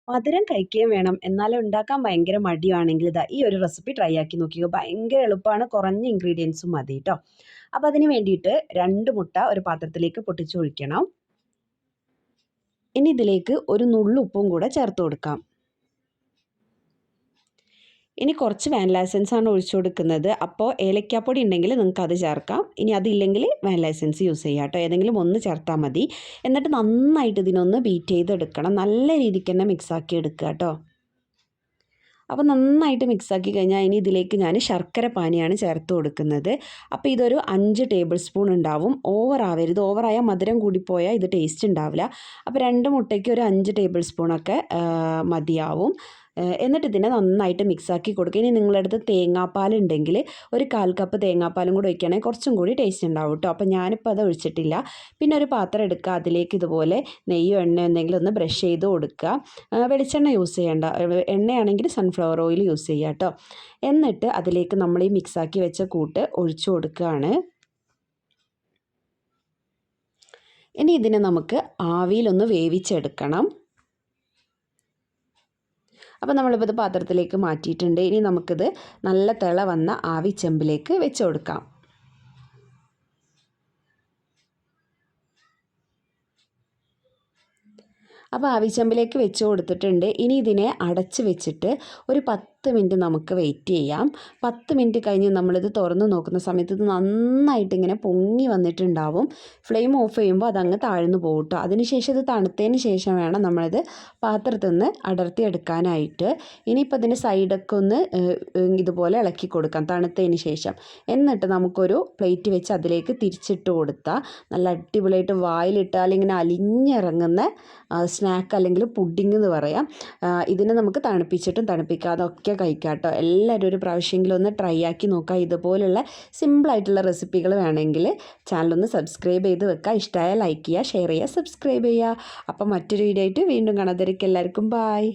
മധുരം കഴിക്കുകയും വേണം എന്നാലും ഉണ്ടാക്കാൻ ഭയങ്കര മടിയാണെങ്കിൽ ഇതാ ഈ ഒരു റെസിപ്പി ട്രൈ ആക്കി നോക്കിക്കോ. ഭയങ്കര എളുപ്പമാണ്, കുറഞ്ഞ ഇൻഗ്രീഡിയൻസും മതി കേട്ടോ. അപ്പോൾ അതിന് വേണ്ടിയിട്ട് 2 മുട്ട ഒരു പാത്രത്തിലേക്ക് പൊട്ടിച്ചൊഴിക്കണം. ഇനി ഇതിലേക്ക് ഒരു നുള്ളു ഉപ്പും കൂടെ ചേർത്ത് കൊടുക്കാം. ഇനി കുറച്ച് വാനില എസൻസ് ആണ് ഒഴിച്ചു കൊടുക്കുന്നത്. അപ്പോൾ ഏലക്കാപ്പൊടി ഉണ്ടെങ്കിൽ നിങ്ങൾക്ക് അത് ചേർക്കാം. ഇനി അതില്ലെങ്കിൽ വാനില എസൻസ് യൂസ് ചെയ്യാം കേട്ടോ. ഏതെങ്കിലും ഒന്ന് ചേർത്താൽ മതി. എന്നിട്ട് നന്നായിട്ട് ഇതിനൊന്ന് ബീറ്റ് ചെയ്തെടുക്കണം. നല്ല രീതിക്ക് തന്നെ മിക്സാക്കി എടുക്കുക കേട്ടോ. അപ്പോൾ നന്നായിട്ട് മിക്സാക്കി കഴിഞ്ഞാൽ ഇനി ഇതിലേക്ക് ഞാൻ ശർക്കര പാനിയാണ് ചേർത്ത് കൊടുക്കുന്നത്. അപ്പോൾ ഇതൊരു 5 ടേബിൾ സ്പൂൺ ഉണ്ടാവും. ഓവർ ആവരുത്, ഓവറായാൽ മധുരം കൂടിപ്പോയാൽ ഇത് ടേസ്റ്റ് ഉണ്ടാവില്ല. അപ്പോൾ 2 മുട്ടയ്ക്ക് ഒരു 5 ടേബിൾ സ്പൂണൊക്കെ മതിയാവും. എന്നിട്ട് ഇതിനെ നന്നായിട്ട് മിക്സാക്കി കൊടുക്കുക. ഇനി നിങ്ങളുടെ അടുത്ത് തേങ്ങാപ്പാൽ ഉണ്ടെങ്കിൽ ഒരു 1/4 കപ്പ് തേങ്ങാപ്പാലും കൂടി ഒഴിക്കുകയാണെങ്കിൽ കുറച്ചും കൂടി ടേസ്റ്റ് ഉണ്ടാവും കേട്ടോ. അപ്പോൾ ഞാനിപ്പോൾ അത് ഒഴിച്ചിട്ടില്ല. പിന്നെ ഒരു പാത്രം എടുക്കുക, അതിലേക്ക് ഇതുപോലെ നെയ്യോ എണ്ണയോ എന്തെങ്കിലും ഒന്ന് ബ്രഷ് ചെയ്ത് കൊടുക്കുക. വെളിച്ചെണ്ണ യൂസ് ചെയ്യേണ്ട, എണ്ണയാണെങ്കിൽ സൺഫ്ലവർ ഓയിൽ യൂസ് ചെയ്യുക കേട്ടോ. എന്നിട്ട് അതിലേക്ക് നമ്മൾ ഈ മിക്സാക്കി വെച്ച കൂട്ട് ഒഴിച്ചു കൊടുക്കുകയാണ്. ഇനി ഇതിനെ നമുക്ക് ആവിയിലൊന്ന് വേവിച്ചെടുക്കണം. അപ്പോൾ നമ്മളിപ്പോൾ ഇത് പാത്രത്തിലേക്ക് മാറ്റിയിട്ടുണ്ട്. ഇനി നമുക്കിത് നല്ല തിള വന്ന ആവി ചെമ്പിലേക്ക് വെച്ച് കൊടുക്കാം. അപ്പോൾ ആവിച്ചെമ്പിലേക്ക് വെച്ച് കൊടുത്തിട്ടുണ്ട്. ഇനി ഇതിനെ അടച്ച് വെച്ചിട്ട് ഒരു 10 മിനിറ്റ് നമുക്ക് വെയിറ്റ് ചെയ്യാം. 10 മിനിറ്റ് കഴിഞ്ഞ് നമ്മളിത് തുറന്ന് നോക്കുന്ന സമയത്ത് ഇത് നന്നായിട്ട് ഇങ്ങനെ പൊങ്ങി വന്നിട്ടുണ്ടാവും. ഫ്ലെയിം ഓഫ് ചെയ്യുമ്പോൾ അതങ്ങ് താഴ്ന്നു പോകും കേട്ടോ. അതിനുശേഷം ഇത് തണുത്തതിന് ശേഷം വേണം നമ്മളിത് പാത്രത്തിൽ നിന്ന് അടർത്തി എടുക്കാനായിട്ട്. ഇനിയിപ്പോൾ ഇതിൻ്റെ സൈഡൊക്കെ ഒന്ന് ഇതുപോലെ ഇളക്കി കൊടുക്കാം തണുത്തതിന് ശേഷം. എന്നിട്ട് നമുക്കൊരു പ്ലേറ്റ് വെച്ച് അതിലേക്ക് തിരിച്ചിട്ട് കൊടുത്താൽ നല്ല അടിപൊളിയായിട്ട് വായിലിട്ടാൽ ഇങ്ങനെ അലിഞ്ഞിറങ്ങുന്ന സ്നാക്ക് അല്ലെങ്കിൽ പുഡിംഗ് എന്ന് പറയാം. ഇതിനെ നമുക്ക് തണുപ്പിച്ചിട്ടും തണുപ്പിക്കാതെ ഒക്കെ കഴിക്കാം കേട്ടോ. എല്ലാവരും ഒരു പ്രാവശ്യമെങ്കിലും ഒന്ന് ട്രൈ ആക്കി നോക്കുക. ഇതുപോലുള്ള സിമ്പിളായിട്ടുള്ള റെസിപ്പികൾ വേണമെങ്കിൽ ചാനലൊന്ന് സബ്സ്ക്രൈബ് ചെയ്ത് വെക്കുക. ഇഷ്ടമായ ലൈക്ക് ചെയ്യുക, ഷെയർ ചെയ്യുക, സബ്സ്ക്രൈബ് ചെയ്യുക. അപ്പം മറ്റൊരു വീഡിയോ ആയിട്ട് വീണ്ടും കാണാതിരിക്കും. എല്ലാവർക്കും ബായ്.